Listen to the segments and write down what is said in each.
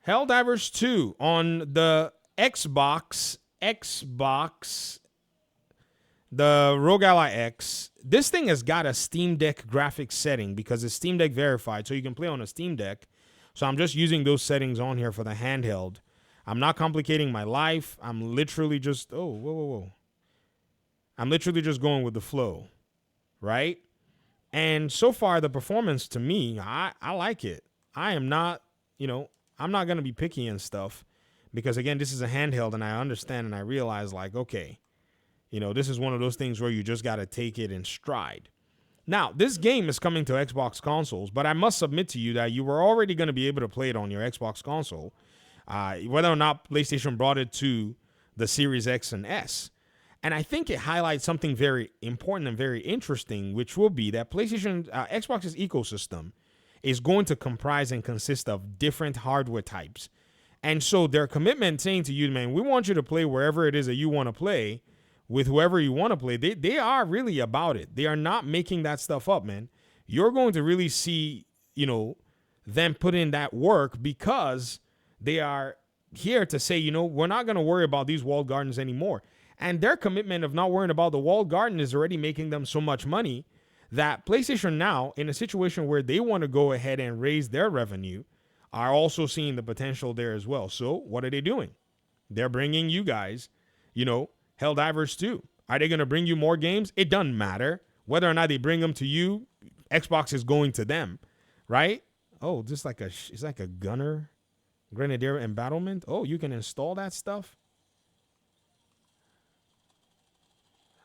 HellDivers 2 on the Xbox, the ROG Ally X. This thing has got a Steam Deck graphics setting because it's Steam Deck verified, so you can play on a Steam Deck. So I'm just using those settings on here for the handheld. I'm not complicating my life. I'm literally just, whoa. I'm literally just going with the flow, right? And so far, the performance to me, I like it. I am not, I'm not going to be picky and stuff because, again, this is a handheld and I understand and I realize, like, okay, this is one of those things where you just got to take it in stride. Now, this game is coming to Xbox consoles, but I must submit to you that you were already going to be able to play it on your Xbox console, whether or not PlayStation brought it to the Series X and S. And I think it highlights something very important and very interesting, which will be that Xbox's ecosystem is going to comprise and consist of different hardware types. And so their commitment saying to you, man, we want you to play wherever it is that you want to play with whoever you want to play. They are really about it. They are not making that stuff up, man. You're going to really see, them put in that work because they are here to say, we're not going to worry about these walled gardens anymore. And their commitment of not worrying about the walled garden is already making them so much money that PlayStation now, in a situation where they want to go ahead and raise their revenue, are also seeing the potential there as well. So what are they doing? They're bringing you guys, HellDivers 2. Are they going to bring you more games? It doesn't matter. Whether or not they bring them to you, Xbox is going to them, right? Oh, just like it's like a gunner, grenadier embattlement. Oh, you can install that stuff.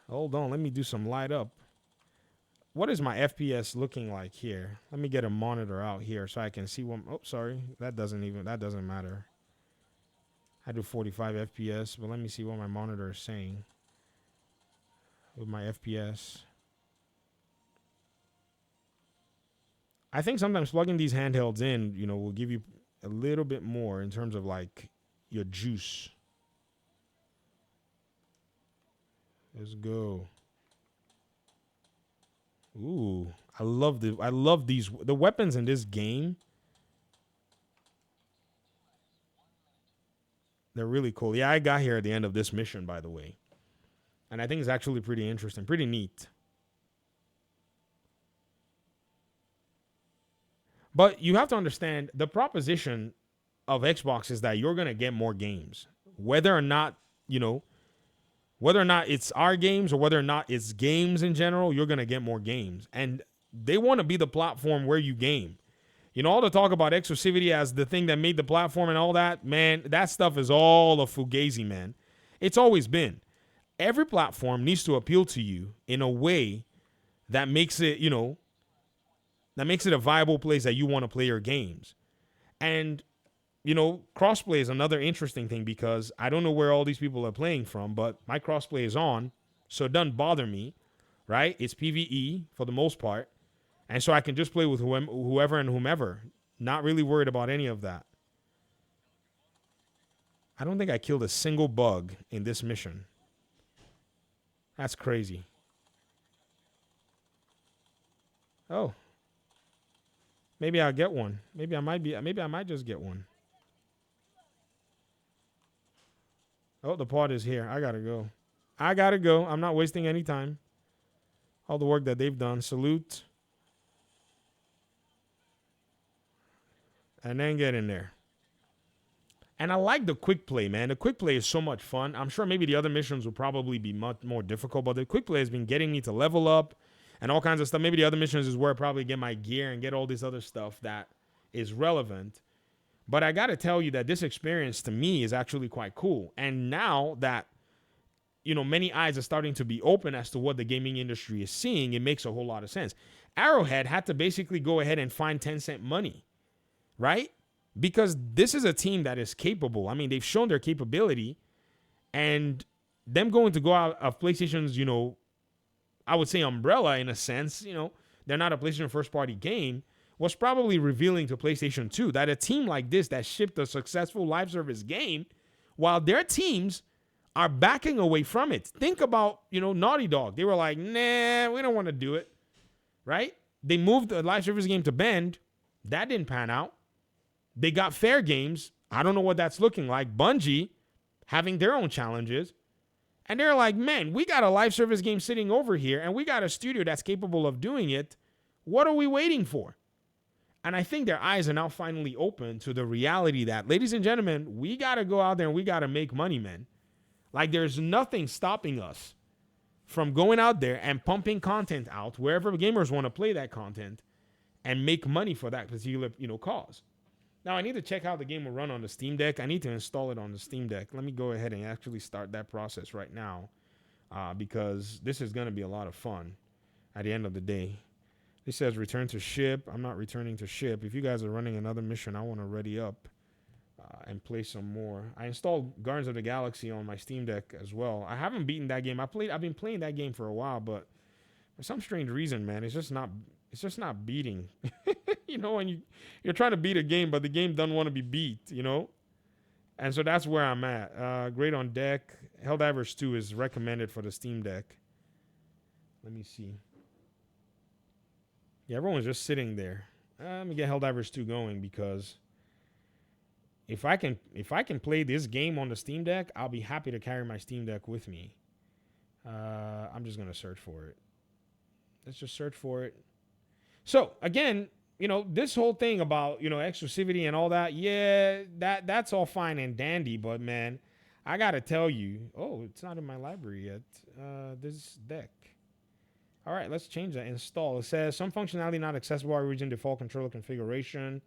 Hold on, let me do some light up. What is my FPS looking like here? Let me get a monitor out here so I can see what. Oh, sorry, that doesn't matter. I do 45 FPS, but let me see what my monitor is saying with my FPS. I think sometimes plugging these handhelds in, will give you a little bit more in terms of like your juice. Let's go. Ooh, I love these the weapons in this game. They're really cool. Yeah, I got here at the end of this mission, by the way. And I think it's actually pretty interesting, pretty neat. But you have to understand the proposition of Xbox is that you're going to get more games. Whether or not it's our games or whether or not it's games in general, you're going to get more games. And they want to be the platform where you game. All the talk about exclusivity as the thing that made the platform and all that, man, that stuff is all a fugazi, man. It's always been. Every platform needs to appeal to you in a way that makes it, that makes it a viable place that you want to play your games. And crossplay is another interesting thing because I don't know where all these people are playing from, but my crossplay is on, so it doesn't bother me, right? It's PvE for the most part, and so I can just play with whoever and whomever, not really worried about any of that. I don't think I killed a single bug in this mission. That's crazy. Oh. Maybe I'll get one. Maybe I might just get one. Oh, the pod is here. I gotta go. I'm not wasting any time. All the work that they've done. Salute. And then get in there. And I like the quick play, man. The quick play is so much fun. I'm sure maybe the other missions will probably be much more difficult, but the quick play has been getting me to level up and all kinds of stuff. Maybe the other missions is where I probably get my gear and get all this other stuff that is relevant. But I got to tell you that this experience to me is actually quite cool. And now that, many eyes are starting to be open as to what the gaming industry is seeing, it makes a whole lot of sense. Arrowhead had to basically go ahead and find 10-cent money, right? Because this is a team that is capable. I mean, they've shown their capability, and them going to go out of PlayStation's, I would say umbrella in a sense, they're not a PlayStation first-party game, was probably revealing to PlayStation 2 that a team like this that shipped a successful live service game, while their teams are backing away from it. Think about, Naughty Dog. They were like, nah, we don't want to do it, right? They moved the live service game to Bend. That didn't pan out. They got Fair Games I don't know what that's looking like. Bungie having their own challenges. And they're like, man, we got a live service game sitting over here and we got a studio that's capable of doing it. What are we waiting for? And I think their eyes are now finally open to the reality that, ladies and gentlemen, we got to go out there and we got to make money, man. Like, there's nothing stopping us from going out there and pumping content out wherever gamers want to play that content and make money for that particular, cause. Now, I need to check how the game will run on the Steam Deck. I need to install it on the Steam Deck. Let me go ahead and actually start that process right now because this is going to be a lot of fun at the end of the day. It says return to ship. I'm not returning to ship. If you guys are running another mission, I want to ready up and play some more. I installed Guardians of the Galaxy on my Steam Deck as well. I haven't beaten that game. I've been playing that game for a while, but for some strange reason, man, it's just not beating. When you're trying to beat a game, but the game doesn't want to be beat, And so that's where I'm at. Great on deck. HellDivers 2 is recommended for the Steam Deck. Let me see. Yeah, everyone's just sitting there. Let me get HellDivers 2 going because if I can play this game on the Steam Deck, I'll be happy to carry my Steam Deck with me. I'm just going to search for it. Let's just search for it. So, again, this whole thing about, exclusivity and all that, yeah, that's all fine and dandy, but, man, I got to tell you, it's not in my library yet, this deck. All right, let's change that. Install. It says some functionality not accessible by region default controller configuration.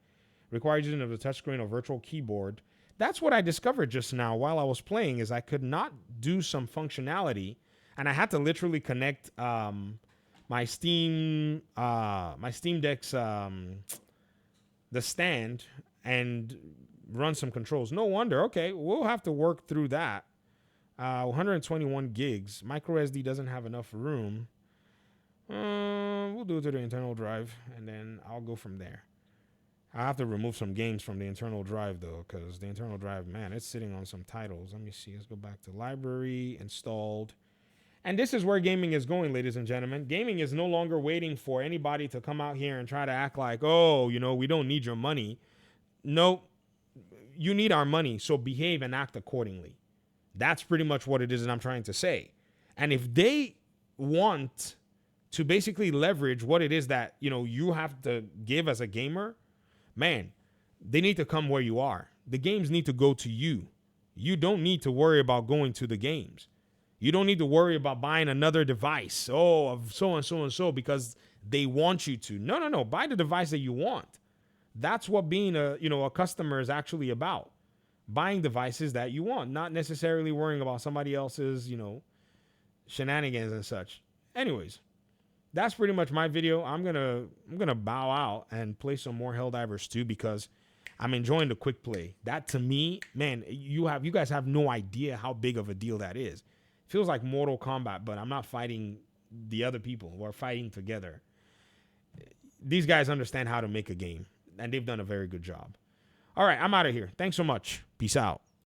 Requires using of the touchscreen or virtual keyboard. That's what I discovered just now while I was playing is I could not do some functionality, and I had to literally connect my Steam Deck's the stand and run some controls. No wonder. Okay, we'll have to work through that. 121 gigs. Micro SD doesn't have enough room. We'll do it to the internal drive, and then I'll go from there. I have to remove some games from the internal drive, though, because the internal drive, man, it's sitting on some titles. Let me see. Let's go back to library, installed. And this is where gaming is going, ladies and gentlemen. Gaming is no longer waiting for anybody to come out here and try to act like, we don't need your money. No, you need our money, so behave and act accordingly. That's pretty much what it is that I'm trying to say. And if they want to basically leverage what it is that, you have to give as a gamer, man, they need to come where you are. The games need to go to you. You don't need to worry about going to the games. You don't need to worry about buying another device. Of so and so and so because they want you to. No. Buy the device that you want. That's what being a customer is actually about. Buying devices that you want, not necessarily worrying about somebody else's, shenanigans and such. Anyways, that's pretty much my video. I'm gonna bow out and play some more HellDivers 2 because I'm enjoying the quick play. That to me, man, you guys have no idea how big of a deal that is. Feels like Mortal Kombat, but I'm not fighting the other people. We're fighting together. These guys understand how to make a game, and they've done a very good job. All right, I'm out of here. Thanks so much. Peace out.